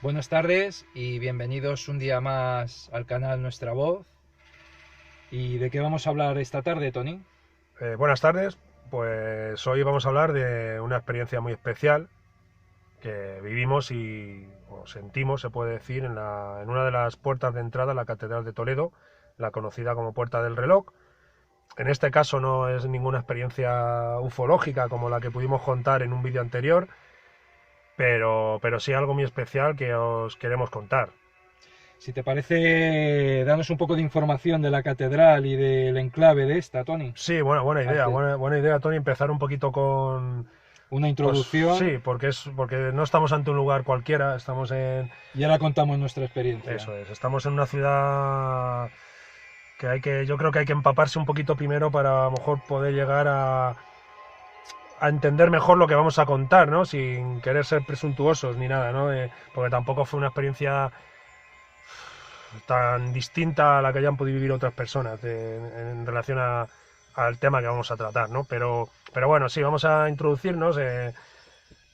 Buenas tardes y bienvenidos un día más al canal Nuestra Voz. ¿Y de qué vamos a hablar esta tarde, Tony? Buenas tardes, pues hoy vamos a hablar de una experiencia muy especial que vivimos o sentimos, se puede decir, en una de las puertas de entrada a la Catedral de Toledo, la conocida como Puerta del Reloj. En este caso no es ninguna experiencia ufológica como la que pudimos contar en un vídeo anterior, pero sí algo muy especial que os queremos contar. Si te parece, danos un poco de información de la catedral y del enclave de esta, Tony. Sí, buena idea, Antes, buena idea, Tony, empezar un poquito con. una Pues introducción sí, porque no estamos ante un lugar cualquiera, estamos en. y ahora contamos nuestra experiencia. Eso es, estamos en una ciudad yo creo que hay que empaparse un poquito primero para a lo mejor poder llegar a entender mejor lo que vamos a contar, ¿no? Sin querer ser presuntuosos ni nada, ¿no? Porque tampoco fue una experiencia tan distinta a la que hayan podido vivir otras personas en relación al tema que vamos a tratar, ¿no? Pero bueno, sí, vamos a introducirnos en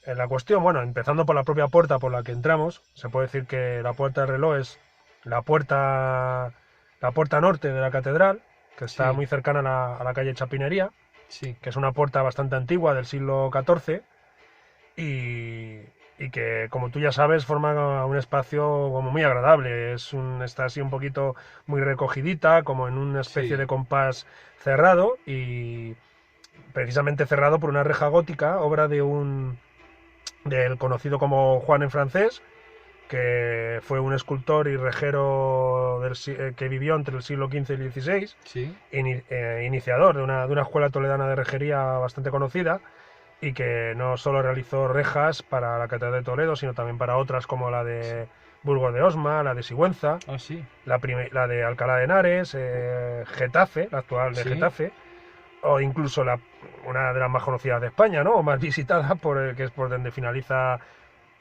la cuestión. Bueno, empezando por la propia puerta por la que entramos, se puede decir que la Puerta del Reloj es la puerta, la puerta norte de la catedral, que está Sí, muy cercana a la calle Chapinería, sí, que es una puerta bastante antigua del siglo XIV y, y que, como tú ya sabes, forma un espacio como muy agradable. Está así un poquito muy recogidita, como en una especie de sí, compás cerrado y precisamente cerrado por una reja gótica, obra del conocido como Juan en francés, que fue un escultor y rejero que vivió entre el siglo XV y el XVI, sí, iniciador de una escuela toledana de rejería bastante conocida, y que no solo realizó rejas para la Catedral de Toledo, sino también para otras como la sí. de Burgos de Osma, la de Sigüenza, Ah, sí, la de Alcalá de Henares, Getafe, la actual de sí, Getafe, o incluso una de las más conocidas de España, ¿no? O más visitada, que es por donde finaliza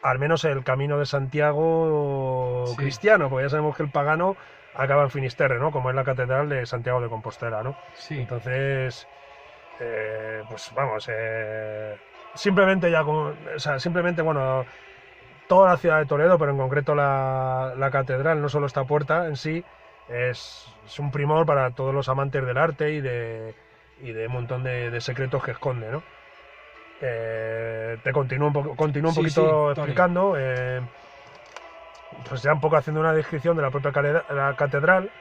al menos el camino de Santiago sí, cristiano, porque ya sabemos que el pagano acaba en Finisterre, ¿no? Como es la Catedral de Santiago de Compostela, ¿no? sí. Entonces, pues vamos, simplemente o sea, simplemente, bueno, toda la ciudad de Toledo, pero en concreto la catedral, no solo esta puerta en sí, es un primor para todos los amantes del arte y de un montón de secretos que esconde, ¿no? Te continúo un Sí, sí, poquito Tony. explicando, pues ya un poco haciendo una descripción de la propia la catedral.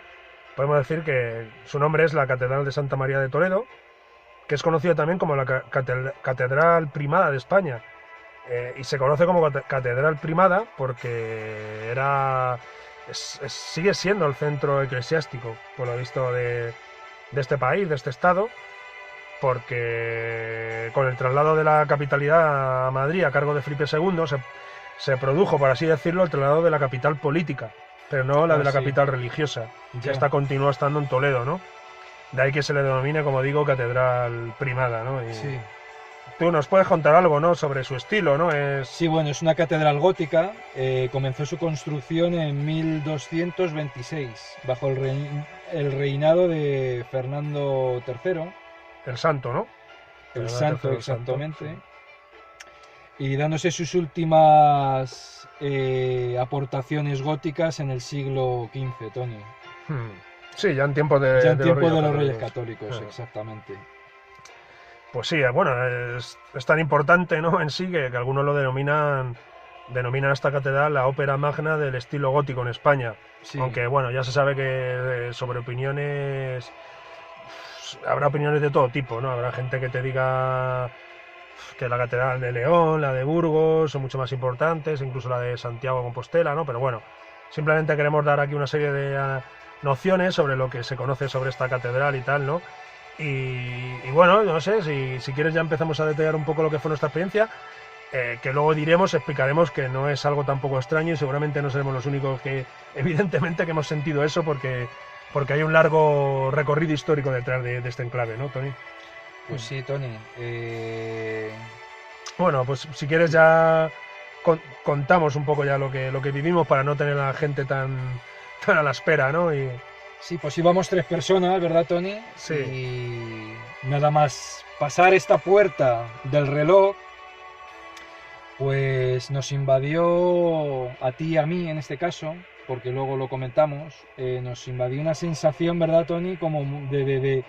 Podemos decir que su nombre es la Catedral de Santa María de Toledo, que es conocida también como la Catedral Primada de España. Y se conoce como Catedral Primada porque sigue siendo el centro eclesiástico, por lo visto, de este país, de este estado, porque con el traslado de la capitalidad a Madrid a cargo de Felipe II se produjo, por así decirlo, el traslado de la capital política, pero no la Ah, de la sí, capital religiosa, que ya. esta continúa estando en Toledo, ¿no? De ahí que se le denomine, como digo, catedral primada, ¿no? Y Sí. tú nos puedes contar algo, ¿no? Sobre su estilo, ¿no? Sí, bueno, es una catedral gótica. Comenzó su construcción en 1226, bajo el reinado de Fernando III, El santo, ¿no? el Fernando santo III el santo, sí. exactamente, y dándose sus últimas aportaciones góticas en el siglo XV, Tony. Hmm. Sí, ya en tiempos Ya en de los tiempo Reyes de los Reyes Católicos. Católicos, exactamente. Pues sí, bueno, es tan importante, ¿no? En sí que algunos lo denominan a esta catedral la ópera magna del estilo gótico en España. Sí, Aunque bueno, ya se sabe que sobre opiniones habrá opiniones de todo tipo, ¿no? Habrá gente que te diga que la catedral de León, la de Burgos son mucho más importantes, incluso la de Santiago de Compostela, ¿no? Pero bueno, simplemente queremos dar aquí una serie de nociones sobre lo que se conoce sobre esta catedral y tal, ¿no? Y bueno, yo no sé, si quieres ya empezamos a detallar un poco lo que fue nuestra experiencia, que luego explicaremos que no es algo tampoco extraño y seguramente no seremos los únicos que, evidentemente, que hemos sentido eso porque hay un largo recorrido histórico detrás de este enclave, ¿no, Tony? pues sí, Tony. Bueno, pues si quieres ya contamos un poco ya lo que vivimos para no tener a la gente tan a la espera, ¿no? Sí, pues íbamos tres personas, ¿verdad, Tony? Sí, Y nada más pasar esta puerta del reloj, Pues nos invadió, a ti y a mí en este caso, porque luego lo comentamos, nos invadió una sensación, ¿verdad, Tony? Como de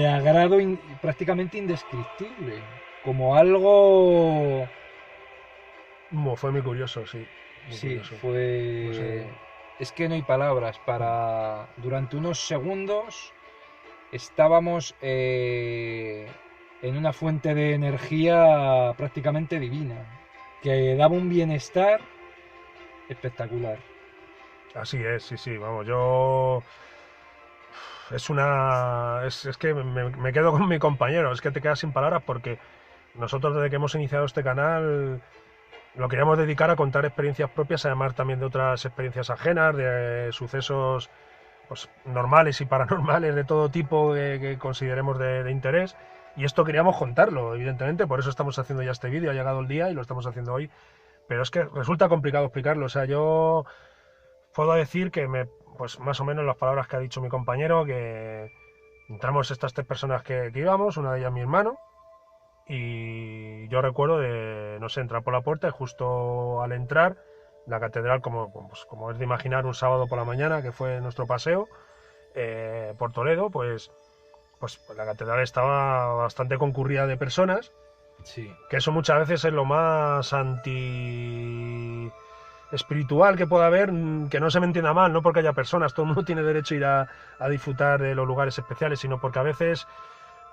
agrado prácticamente indescriptible, como algo... Fue muy curioso, sí. Muy Sí, curioso. No sé. es que no hay palabras para... Durante unos segundos estábamos en una fuente de energía prácticamente divina, que daba un bienestar espectacular. Así es, sí, sí, vamos, yo... Es una... Es que me quedo con mi compañero, es que te quedas sin palabras porque nosotros desde que hemos iniciado este canal lo queríamos dedicar a contar experiencias propias, además también de otras experiencias ajenas, de sucesos pues, normales y paranormales de todo tipo que consideremos de interés. Y esto queríamos contarlo, evidentemente, por eso estamos haciendo ya este vídeo, ha llegado el día y lo estamos haciendo hoy. Pero es que resulta complicado explicarlo. O sea, yo puedo decir que pues más o menos las palabras que ha dicho mi compañero, que entramos estas tres personas que íbamos, una de ellas mi hermano, y yo recuerdo de, no sé, entrar por la puerta y justo al entrar, la catedral, como es de imaginar, un sábado por la mañana, que fue nuestro paseo por Toledo, pues la catedral estaba bastante concurrida de personas, Sí, que eso muchas veces es lo más anti espiritual que pueda haber, que no se me entienda mal, no porque haya personas, todo el mundo tiene derecho a ir a disfrutar de los lugares especiales, sino porque a veces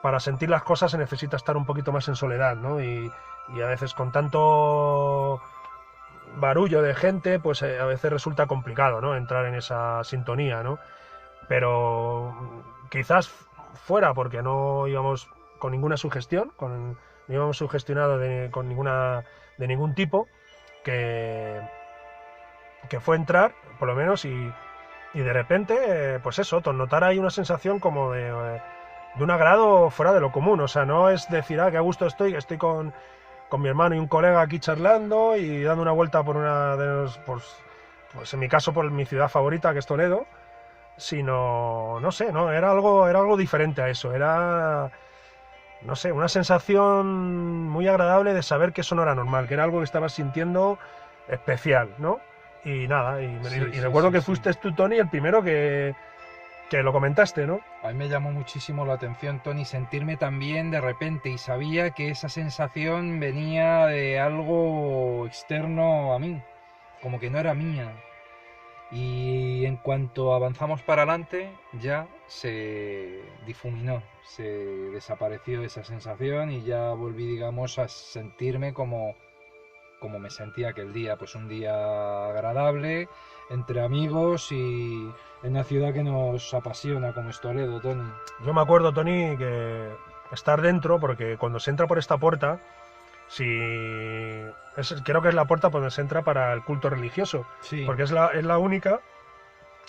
para sentir las cosas se necesita estar un poquito más en soledad, ¿no? Y a veces con tanto barullo de gente, pues a veces resulta complicado, ¿no? Entrar en esa sintonía, ¿no? Pero quizás fuera porque no íbamos con ninguna sugestión, no íbamos sugestionados con ninguna de ningún tipo, que, que fue entrar, por lo menos, y de repente, pues eso, notar ahí una sensación como de un agrado fuera de lo común. O sea, no es decir, ah, qué a gusto estoy, que estoy con mi hermano y un colega aquí charlando y dando una vuelta por una de los, pues en mi caso por mi ciudad favorita, que es Toledo, sino, no sé, no, era algo diferente a eso, era, no sé, una sensación muy agradable de saber que eso no era normal, que era algo que estabas sintiendo especial, ¿no? Y nada, sí, y sí, recuerdo sí, que sí. fuiste tú, Tony, el primero que lo comentaste, ¿no? A mí me llamó muchísimo la atención, Tony, sentirme tan bien de repente y sabía que esa sensación venía de algo externo a mí, como que no era mía. Y en cuanto avanzamos para adelante, ya se difuminó, se desapareció esa sensación y ya volví, digamos, a sentirme como me sentí aquel día, pues un día agradable, entre amigos y en una ciudad que nos apasiona como es Toledo, Tony. Yo me acuerdo, Tony, que estar dentro, porque cuando se entra por esta puerta, si creo que es la puerta por donde se entra para el culto religioso, Sí, porque es la única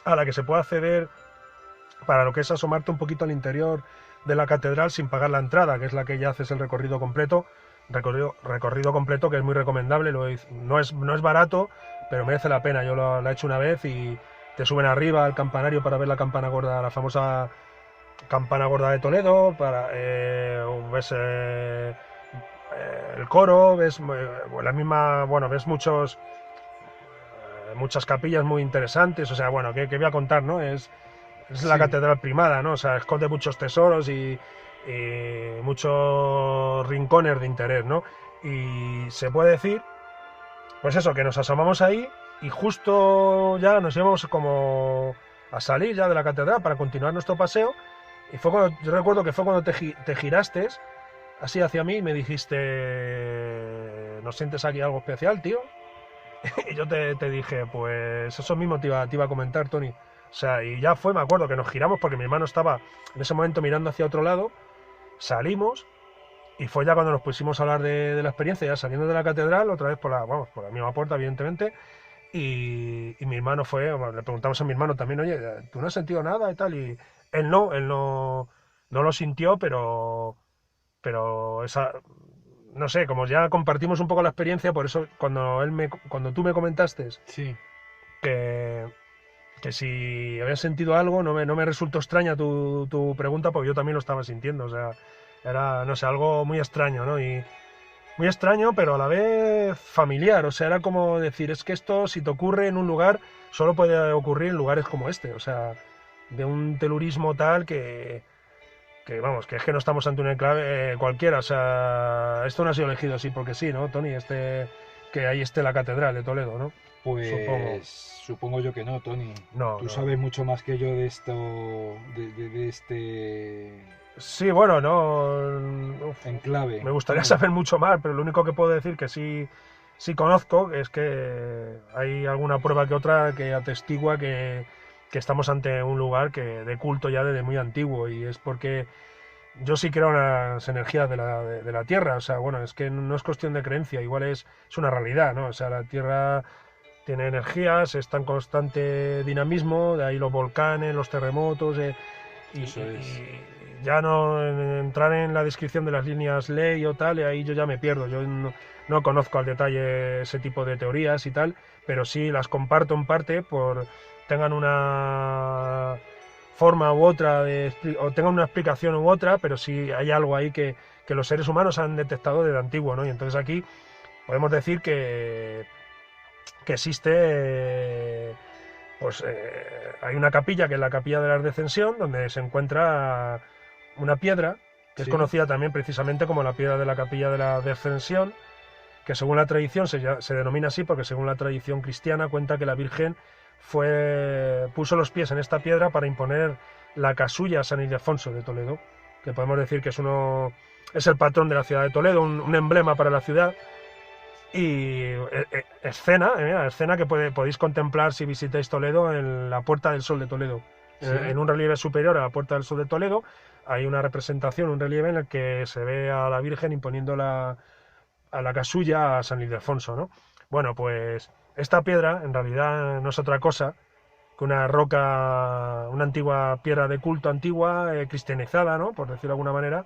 a la que se puede acceder para lo que es asomarte un poquito al interior de la catedral sin pagar la entrada, que es la que ya haces el recorrido completo, recorrido completo que es muy recomendable, no es barato, pero merece la pena. Yo lo he hecho una vez y te suben arriba al campanario para ver la campana gorda, la famosa campana gorda de Toledo, ves el coro, ves la misma, bueno, ves muchas capillas muy interesantes, o sea, bueno, ¿qué voy a contar, no? Es la sí, catedral primada, ¿no? O sea, esconde muchos tesoros y muchos rincones de interés, ¿no? Y se puede decir, pues eso, que nos asomamos ahí y justo ya nos íbamos como a salir ya de la catedral para continuar nuestro paseo. Y fue cuando, yo recuerdo que fue cuando te giraste así hacia mí y me dijiste, ¿no sientes aquí algo especial, tío? Y yo te dije, pues eso mismo te iba a comentar, Tony. O sea, y ya fue, me acuerdo que nos giramos porque mi hermano estaba en ese momento mirando hacia otro lado, salimos y fue ya cuando nos pusimos a hablar de la experiencia, ya saliendo de la catedral, otra vez vamos, por la misma puerta, evidentemente, y mi hermano fue, bueno, le preguntamos a mi hermano también, oye, ¿tú no has sentido nada y tal? Y no lo sintió, pero esa, no sé, como ya compartimos un poco la experiencia, por eso cuando tú me comentaste sí. que, que si habías sentido algo, no me resultó extraña tu pregunta, porque yo también lo estaba sintiendo, o sea, era, no sé, algo muy extraño, ¿no? muy extraño, pero a la vez familiar. O sea, era como decir, es que esto si te ocurre en un lugar, solo puede ocurrir en lugares como este. O sea, de un telurismo tal que vamos, que es que no estamos ante un enclave cualquiera. O sea, esto no ha sido elegido así porque sí, ¿no, Tony? Que ahí esté la catedral de Toledo, ¿no? Supongo. Pues supongo yo que no, Tony. No, Tú no. sabes mucho más que yo de esto, de este Sí, bueno, no. enclave. Me gustaría Tony. saber mucho más, pero lo único que puedo decir que sí conozco es que hay alguna prueba que otra que atestigua que estamos ante un lugar de culto ya desde muy antiguo, y es porque yo sí creo en las energías de la Tierra. O sea, bueno, es que no es cuestión de creencia, igual es una realidad, ¿no? O sea, la Tierra tiene energías, está en constante dinamismo, de ahí los volcanes, los terremotos, Eso es. y ya no entrar en la descripción de las líneas ley o tal, y ahí yo ya me pierdo. Yo no conozco al detalle ese tipo de teorías y tal, pero sí las comparto en parte por tengan una forma u otra o tengan una explicación u otra, pero sí hay algo ahí que los seres humanos han detectado desde antiguo, ¿no? Y entonces aquí podemos decir que existe, hay una capilla que es la capilla de la Descensión, donde se encuentra una piedra que es Sí. conocida también precisamente como la piedra de la capilla de la Descensión, que según la tradición se denomina así porque según la tradición cristiana cuenta que la Virgen puso los pies en esta piedra para imponer la casulla a San Ildefonso de Toledo, que podemos decir que es el patrón de la ciudad de Toledo, un emblema para la ciudad. Y escena que podéis contemplar si visitáis Toledo en la Puerta del Sol de Toledo. Sí. En un relieve superior a la Puerta del Sol de Toledo hay una representación, un relieve en el que se ve a la Virgen imponiendo a la casulla a San Ildefonso, ¿no? Bueno, pues esta piedra en realidad no es otra cosa que una roca, una antigua piedra de culto antigua, cristianizada, ¿no? Por decirlo de alguna manera,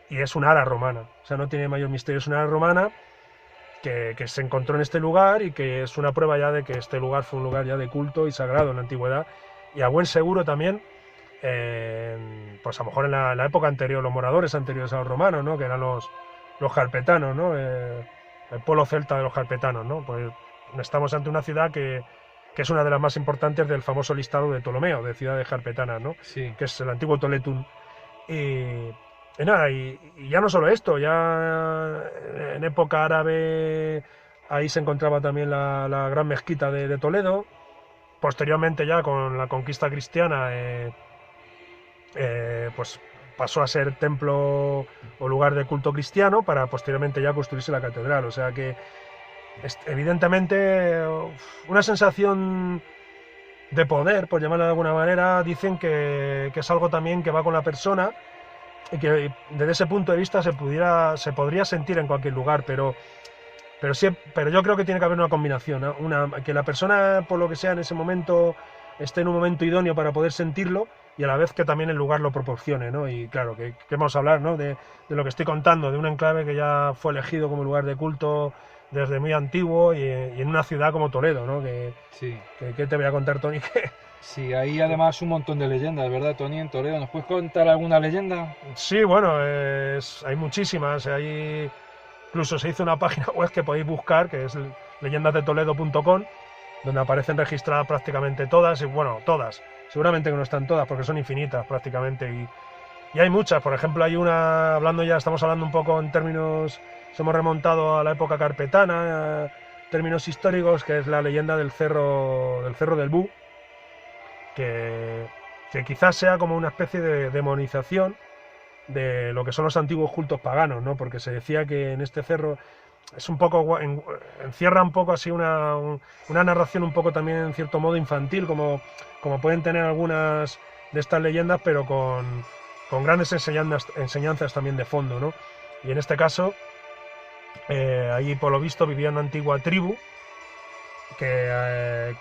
y es una ara romana. O sea, no tiene mayor misterio, es una ara romana que se encontró en este lugar y que es una prueba ya de que este lugar fue un lugar ya de culto y sagrado en la antigüedad, y a buen seguro también, pues a lo mejor en la época anterior, los moradores anteriores a los romanos, ¿no? Que eran los carpetanos, ¿no? El pueblo celta de los carpetanos, ¿no? Pues estamos ante una ciudad que es una de las más importantes del famoso listado de Ptolomeo, de ciudades carpetanas, ¿no? Sí. Que es el antiguo Toletum. Y, y nada, y ya no solo esto, ya en época árabe ahí se encontraba también la gran mezquita de Toledo. Posteriormente ya con la conquista cristiana, pues pasó a ser templo o lugar de culto cristiano para posteriormente ya construirse la catedral. O sea que evidentemente una sensación de poder, por llamarlo de alguna manera, dicen que es algo también que va con la persona y que desde ese punto de vista se podría sentir en cualquier lugar, pero yo creo que tiene que haber una combinación, ¿no? Que la persona, por lo que sea, en ese momento esté en un momento idóneo para poder sentirlo, y a la vez que también el lugar lo proporcione, ¿no? Y claro, que vamos a hablar, ¿no? De lo que estoy contando, de un enclave que ya fue elegido como lugar de culto desde muy antiguo, y en una ciudad como Toledo, ¿no? Sí. Que te voy a contar, Tony, Sí, hay además un montón de leyendas, ¿verdad, Tony, en Toledo? ¿Nos puedes contar alguna leyenda? sí, bueno, hay muchísimas. Incluso se hizo una página web que podéis buscar, que es leyendasdetoledo.com, donde aparecen registradas prácticamente todas, y bueno, todas. Seguramente que no están todas, porque son infinitas prácticamente. Y hay muchas. Por ejemplo, hay una, estamos hablando un poco en términos, nos hemos remontado a la época carpetana, términos históricos, que es la leyenda del Cerro del Bú, que, que quizás sea como una especie de demonización de lo que son los antiguos cultos paganos, ¿no? Porque se decía que en este cerro es un poco, encierra un poco así una narración un poco también en cierto modo infantil, como pueden tener algunas de estas leyendas, pero con grandes enseñanzas también de fondo, ¿no? Y en este caso, allí por lo visto vivía una antigua tribu que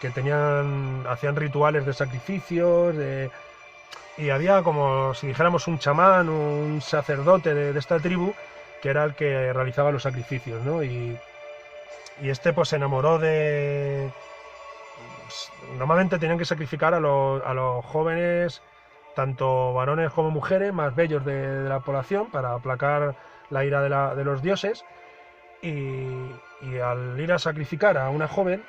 hacían rituales de sacrificios, y había como si dijéramos un chamán, un sacerdote de esta tribu, que era el que realizaba los sacrificios, ¿no? Y este pues se enamoró de... Normalmente tenían que sacrificar a los jóvenes, tanto varones como mujeres, más bellos de la población, para aplacar la ira de los dioses. y al ir a sacrificar a una joven,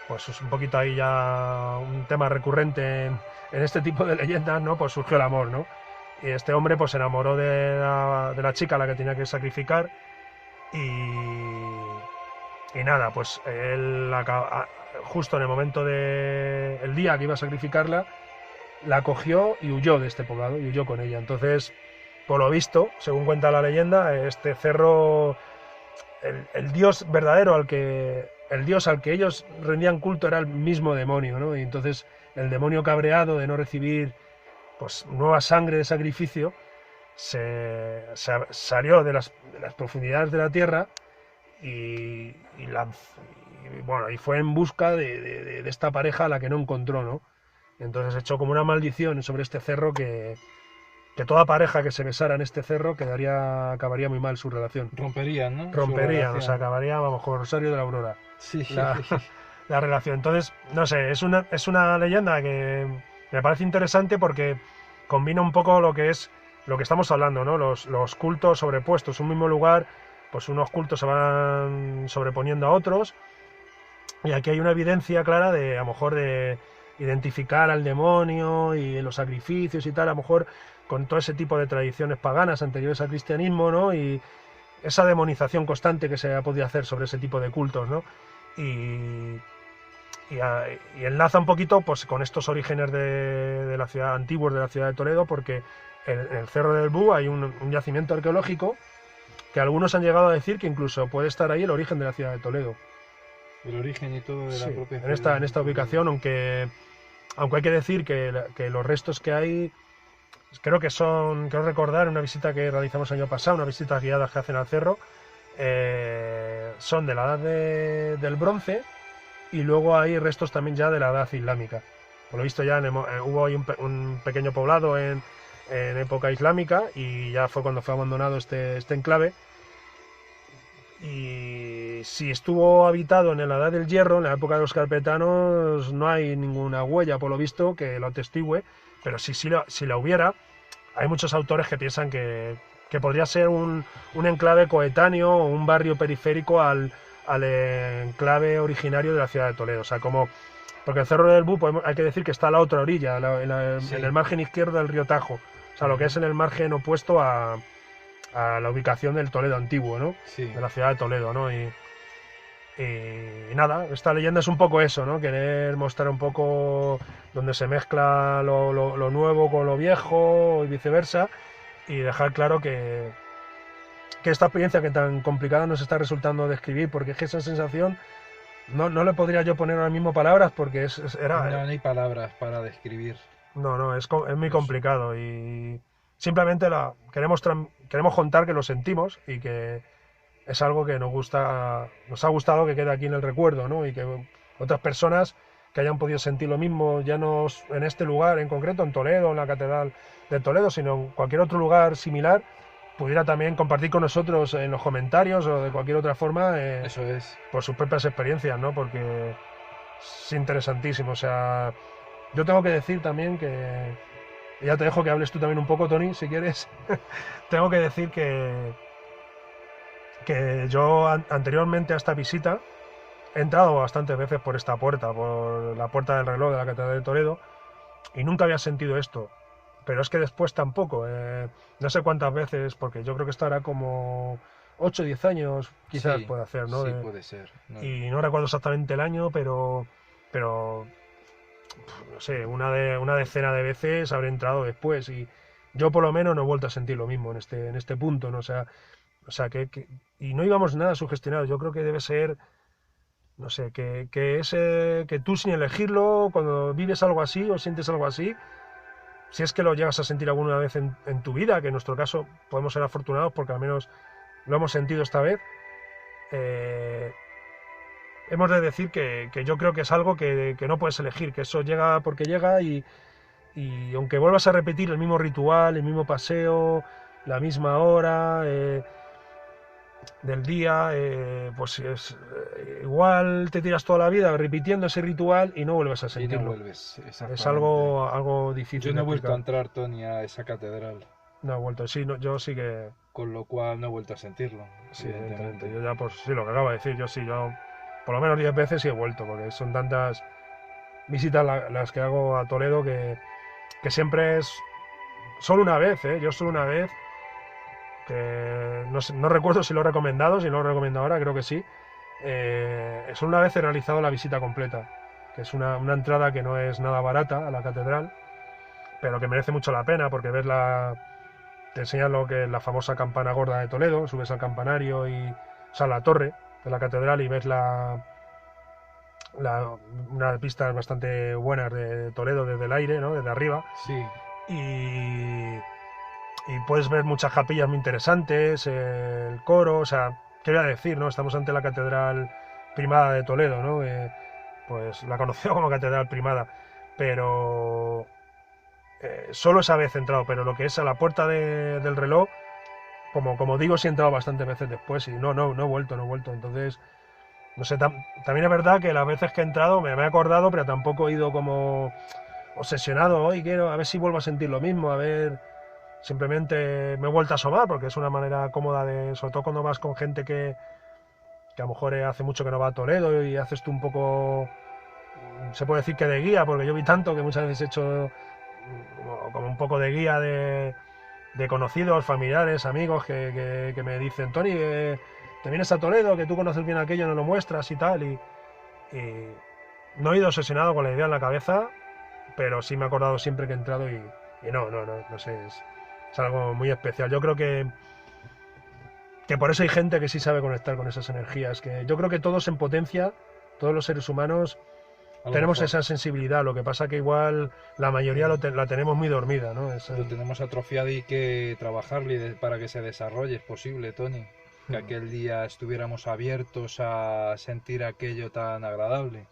pues es un poquito ahí ya un tema recurrente en este tipo de leyendas, ¿no? Pues surgió el amor, ¿no? Y este hombre pues se enamoró de la chica a la que tenía que sacrificar y nada, pues él justo en el momento el día que iba a sacrificarla, la cogió y huyó de este poblado, y huyó con ella. Entonces, por lo visto, según cuenta la leyenda, este cerro, el dios verdadero el dios al que ellos rendían culto era el mismo demonio, ¿no? Y entonces el demonio cabreado de no recibir pues nueva sangre de sacrificio salió de las profundidades de la tierra y fue en busca de esta pareja a la que no encontró, ¿no? Entonces echó como una maldición sobre este cerro que toda pareja que se besara en este cerro acabaría muy mal su relación. Romperían, ¿no? Romperían, o sea, acabaría, vamos, con Rosario de la Aurora. Sí. La relación. Entonces, no sé, es una leyenda que me parece interesante porque combina un poco lo que estamos hablando, ¿no? Los cultos sobrepuestos. Un mismo lugar, pues unos cultos se van sobreponiendo a otros. Y aquí hay una evidencia clara a lo mejor de identificar al demonio y los sacrificios y tal, a lo mejor con todo ese tipo de tradiciones paganas anteriores al cristianismo, ¿no? Y esa demonización constante que se ha podido hacer sobre ese tipo de cultos, ¿no? Y enlaza un poquito pues con estos orígenes de la ciudad antiguos de la ciudad de Toledo, porque en el Cerro del Bú hay un yacimiento arqueológico que algunos han llegado a decir que incluso puede estar ahí el origen de la ciudad de Toledo. El origen y todo de la propia ciudad. En esta ubicación, aunque hay que decir que los restos que hay, creo recordar una visita que realizamos el año pasado, una visita guiada que hacen al cerro, son de la edad del bronce, y luego hay restos también ya de la edad islámica. Por lo visto ya hubo ahí un pequeño poblado en época islámica y ya fue cuando fue abandonado este enclave. Y si estuvo habitado en la Edad del Hierro, en la época de los carpetanos, no hay ninguna huella, por lo visto, que lo atestigüe, pero si la hubiera, hay muchos autores que piensan que podría ser un enclave coetáneo o un barrio periférico al enclave originario de la ciudad de Toledo. O sea, porque el Cerro del Bú hay que decir que está a la otra orilla, en el margen izquierdo del río Tajo, o sea, lo que es en el margen opuesto a la ubicación del Toledo antiguo, ¿no? Sí. De la ciudad de Toledo, ¿no? Y nada, esta leyenda es un poco eso, ¿no? Querer mostrar un poco donde se mezcla lo nuevo con lo viejo y viceversa, y dejar claro que esta experiencia que tan complicada nos está resultando describir, porque es que esa sensación no le podría yo poner ahora mismo palabras, porque no hay palabras para describir. No, es muy complicado, y simplemente queremos contar que lo sentimos y que es algo que nos ha gustado que quede aquí en el recuerdo, ¿no? Y que otras personas que hayan podido sentir lo mismo, ya no en este lugar en concreto, en Toledo, en la Catedral de Toledo, sino en cualquier otro lugar similar, pudiera también compartir con nosotros en los comentarios o de cualquier otra forma, eso es, por sus propias experiencias, ¿no? Porque es interesantísimo. O sea, yo tengo que decir también que, ya te dejo que hables tú también un poco, Tony, si quieres. Tengo que decir que yo anteriormente a esta visita he entrado bastantes veces por esta puerta, por la puerta del reloj de la Catedral de Toledo, y nunca había sentido esto. Pero es que después tampoco, no sé cuántas veces, porque yo creo que esto hará como 8 o 10 años, quizás puede hacer, ¿no? Sí, puede ser. No. Y no recuerdo exactamente el año, pero no sé, una decena de veces habré entrado después, y yo por lo menos no he vuelto a sentir lo mismo en este punto, ¿no? O sea y no íbamos nada sugestionados. Yo creo que debe ser, no sé, que tú sin elegirlo, cuando vives algo así o sientes algo así, si es que lo llegas a sentir alguna vez en tu vida, que en nuestro caso podemos ser afortunados porque al menos lo hemos sentido esta vez, hemos de decir que yo creo que es algo que no puedes elegir, que eso llega porque llega, y aunque vuelvas a repetir el mismo ritual, el mismo paseo, la misma hora del día, pues igual te tiras toda la vida repitiendo ese ritual y no vuelves a sentirlo. Y no vuelves, es algo difícil. Yo no he vuelto a entrar, Tony, a esa catedral. No he vuelto, sí, yo sí que con lo cual no he vuelto a sentirlo, Sí, evidentemente. evidentemente. Yo ya, pues sí, lo que acabo de decir, yo por lo menos 10 veces sí he vuelto, porque son tantas visitas las que hago a Toledo que siempre es solo una vez, ¿eh? Yo solo una vez, que no recuerdo si lo he recomendado, si no lo recomiendo ahora, creo que sí. Solo una vez he realizado la visita completa, que es una entrada que no es nada barata a la catedral, pero que merece mucho la pena porque te enseñan lo que es la famosa campana gorda de Toledo, subes al campanario o sea, la torre de la catedral y ves unas vistas bastante buenas de Toledo desde el aire, ¿no? Desde arriba. Sí, Y, y puedes ver muchas capillas muy interesantes, el coro, o sea, ¿qué voy a decir, no? Estamos ante la Catedral Primada de Toledo, ¿no? Pues la conoció como Catedral Primada, pero solo esa vez he entrado, pero lo que es a la puerta del reloj, como digo, sí he entrado bastantes veces después y no he vuelto, entonces, no sé, también es verdad que las veces que he entrado me he acordado, pero tampoco he ido como obsesionado, hoy quiero, a ver si vuelvo a sentir lo mismo, a ver. Simplemente me he vuelto a asomar porque es una manera cómoda sobre todo cuando vas con gente que a lo mejor hace mucho que no va a Toledo y haces tú un poco, se puede decir que de guía, porque yo vi tanto que muchas veces he hecho como un poco de guía de conocidos, familiares, amigos que me dicen, Tony, te vienes a Toledo, que tú conoces bien aquello, no lo muestras y tal, y no he ido obsesionado con la idea en la cabeza, pero sí me he acordado siempre que he entrado y no sé, es algo muy especial. Yo creo que por eso hay gente que sí sabe conectar con esas energías, que yo creo que todos en potencia, todos los seres humanos, a lo tenemos mejor esa sensibilidad, lo que pasa que igual la mayoría la tenemos muy dormida, ¿no? lo tenemos atrofiado y hay que trabajarlo para que se desarrolle, es posible, Tony. Que aquel día estuviéramos abiertos a sentir aquello tan agradable.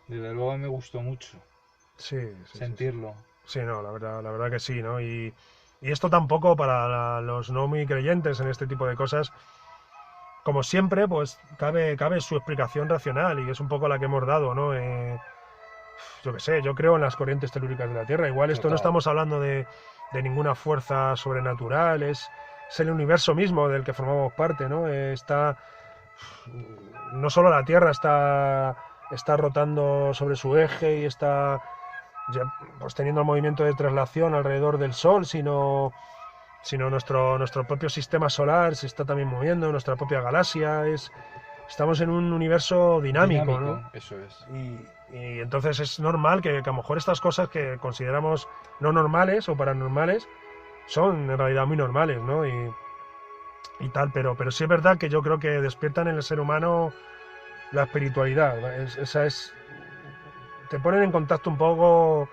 Desde luego me gustó mucho Sí, sí. sentirlo. Sí, no, la verdad que sí, ¿no? Y esto tampoco para los no muy creyentes en este tipo de cosas, como siempre, pues cabe su explicación racional y es un poco la que hemos dado, ¿no? Yo qué sé, yo creo en las corrientes telúricas de la Tierra. Igual esto no Total. estamos hablando de ninguna fuerza sobrenatural, es el universo mismo del que formamos parte, ¿no? No solo la Tierra está rotando sobre su eje y está pues, teniendo el movimiento de traslación alrededor del Sol, sino nuestro propio sistema solar se está también moviendo, nuestra propia galaxia, estamos en un universo dinámico, ¿no? Dinámico, eso es. Y entonces es normal que a lo mejor estas cosas que consideramos no normales o paranormales son en realidad muy normales, ¿no? Y tal, pero sí es verdad que yo creo que despiertan en el ser humano la espiritualidad. Te ponen en contacto un poco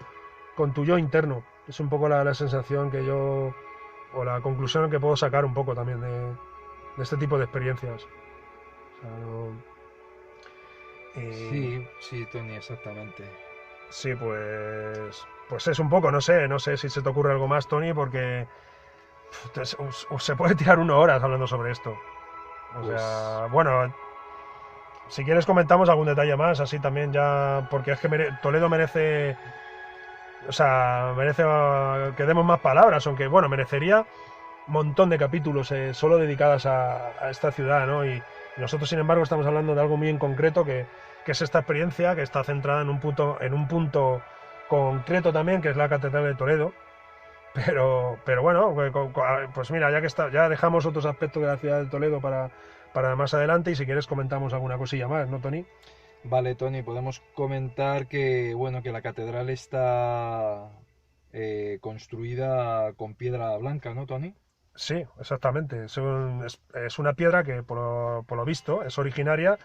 con tu yo interno. Es un poco la sensación que yo, o la conclusión que puedo sacar un poco también de este tipo de experiencias. O sea, Sí, sí, Tony, exactamente. sí, pues es un poco, no sé si se te ocurre algo más, Tony, porque se puede tirar 1 hora hablando sobre esto. O Pues sea, bueno, si quieres comentamos algún detalle más, así también ya, porque es que Toledo merece, o sea, merece que demos más palabras, aunque bueno, merecería un montón de capítulos solo dedicadas a esta ciudad, ¿no? Y nosotros, sin embargo, estamos hablando de algo muy en concreto, que es esta experiencia que está centrada en un punto concreto también, que es la Catedral de Toledo. Pero bueno, pues mira, ya dejamos otros aspectos de la ciudad de Toledo para más adelante y si quieres comentamos alguna cosilla más, ¿no, Tony? vale, Tony, podemos comentar que, bueno, que la catedral está construida con piedra blanca, ¿no, Tony? Sí, exactamente. Es una piedra que, por lo visto, es originaria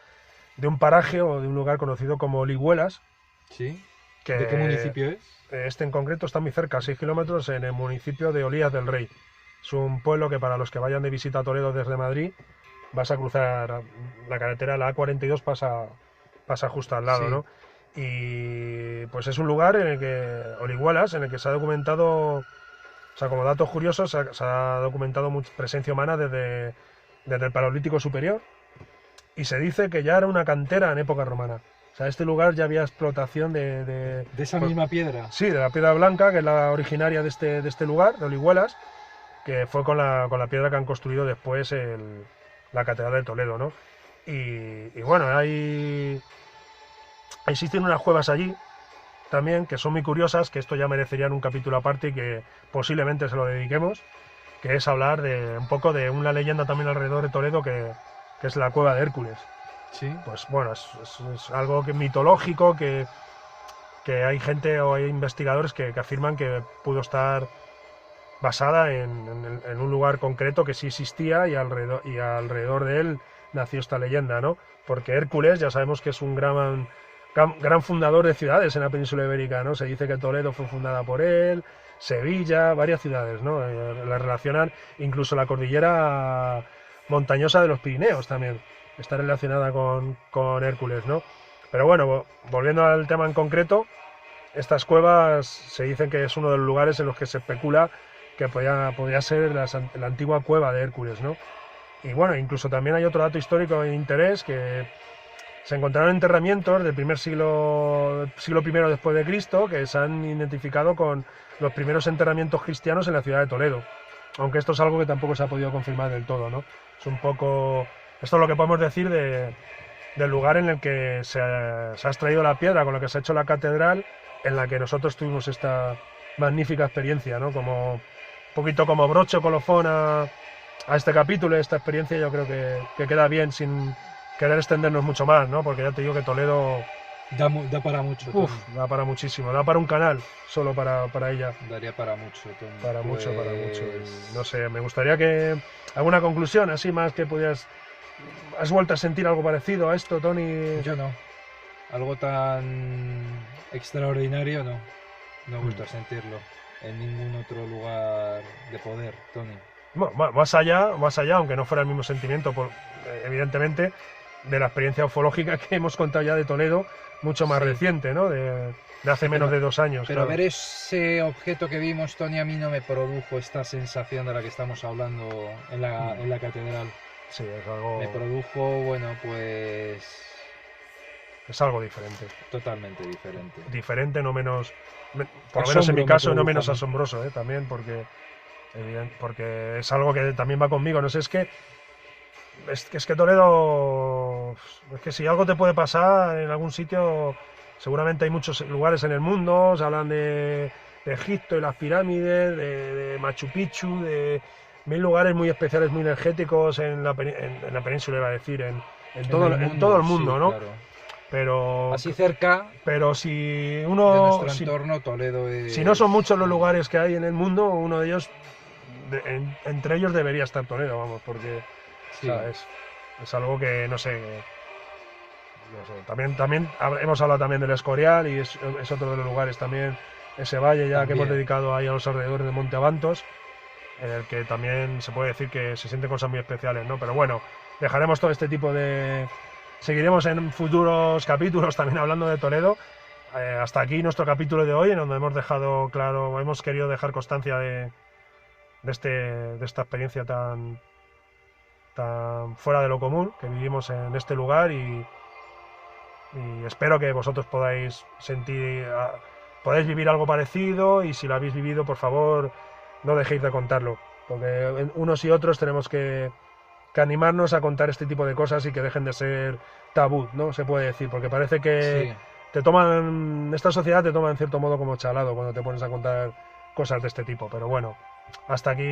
de un paraje o de un lugar conocido como Orihuelas, Sí. ¿De qué que municipio es? este en concreto está muy cerca, a 6 kilómetros, en el municipio de Olías del Rey. Es un pueblo que para los que vayan de visita a Toledo desde Madrid, vas a cruzar la carretera, la A42 pasa justo al lado, Sí. ¿no? Y pues es un lugar en el que, Orihuelas, en el que se ha documentado, o sea, como datos curiosos, se ha documentado mucha presencia humana desde el Paleolítico Superior y se dice que ya era una cantera en época romana. O sea, este lugar ya había explotación ¿De esa misma piedra? sí, de la piedra blanca, que es la originaria de este lugar, de Orihuelas, que fue con la piedra que han construido después la Catedral de Toledo, ¿no? Y bueno, existen unas cuevas allí también que son muy curiosas, que esto ya merecerían un capítulo aparte y que posiblemente se lo dediquemos, que es hablar de un poco de una leyenda también alrededor de Toledo que es la cueva de Hércules. Sí. Pues bueno, es algo mitológico que hay gente o hay investigadores que afirman que pudo estar basada en un lugar concreto que sí existía y alrededor de él nació esta leyenda, ¿no? Porque Hércules ya sabemos que es un gran fundador de ciudades en la península ibérica, ¿no? Se dice que Toledo fue fundada por él, Sevilla, varias ciudades, ¿no? La relacionan, incluso la cordillera montañosa de los Pirineos también está relacionada con Hércules, ¿no? Pero bueno, volviendo al tema en concreto, estas cuevas se dicen que es uno de los lugares en los que se especula que podía ser la antigua cueva de Hércules, ¿no? Y bueno, incluso también hay otro dato histórico de interés, que se encontraron enterramientos del siglo I después de Cristo que se han identificado con los primeros enterramientos cristianos en la ciudad de Toledo. Aunque esto es algo que tampoco se ha podido confirmar del todo, ¿no? Es un poco... Esto es lo que podemos decir del lugar en el que se ha extraído la piedra con la que se ha hecho la catedral, en la que nosotros tuvimos esta magnífica experiencia, ¿no? Como un poquito como broche o colofón a este capítulo, esta experiencia, yo creo que queda bien sin querer extendernos mucho más, ¿no? Porque ya te digo que Toledo Da para mucho, Tony. da para muchísimo, da para un canal solo para ella. Daría para mucho, Tony. Para mucho, para mucho. Pues, No sé, me gustaría que alguna conclusión así más que pudieras... ¿Has vuelto a sentir algo parecido a esto, Tony? yo no. Algo tan extraordinario no. No he vuelto a sentirlo en ningún otro lugar de poder, Tony. Bueno, más allá, aunque no fuera el mismo sentimiento, evidentemente, de la experiencia ufológica que hemos contado ya de Toledo, mucho más Sí. reciente, ¿no? De hace menos de 2 años. Pero claro. ver ese objeto que vimos, Tony, a mí no me produjo esta sensación de la que estamos hablando en la catedral. Sí, es algo, Me produjo, bueno, pues es algo diferente. totalmente diferente. Diferente, no menos... Por lo menos en mi Asombro me caso, no produjo menos a mí. asombroso, también, porque es algo que también va conmigo. No sé, es que Toledo, es que si algo te puede pasar en algún sitio, seguramente hay muchos lugares en el mundo, se hablan de Egipto y las pirámides, de Machu Picchu, de 1000 lugares muy especiales, muy energéticos en la península, iba a decir, en todo el mundo, sí, ¿no? claro. Pero, Así cerca pero si de uno, nuestro entorno, Toledo es... si no son muchos los lugares que hay en el mundo, uno de ellos, entre ellos debería estar Toledo, vamos, porque... Sí. O sea, es algo que no sé. También hemos hablado también del Escorial y es otro de los lugares también, ese valle ya que hemos También. dedicado ahí a los alrededores de Monte Avantos, en el que también se puede decir que se sienten cosas muy especiales, ¿no? Pero bueno, dejaremos todo este tipo de... Seguiremos en futuros capítulos también hablando de Toledo. Hasta aquí nuestro capítulo de hoy, en donde hemos dejado claro, hemos querido dejar constancia de esta experiencia tan fuera de lo común que vivimos en este lugar y espero que vosotros podáis podéis vivir algo parecido, y si lo habéis vivido, por favor, no dejéis de contarlo, porque unos y otros tenemos que animarnos a contar este tipo de cosas y que dejen de ser tabú, ¿no? Se puede decir, porque parece que Sí. esta sociedad te toma en cierto modo como chalado cuando te pones a contar cosas de este tipo, pero bueno, hasta aquí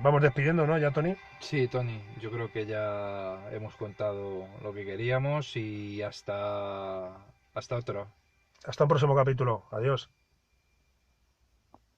vamos despidiendo, ¿no? Ya, Tony. Sí, Tony, yo creo que ya hemos contado lo que queríamos y hasta otro. Hasta un próximo capítulo. Adiós.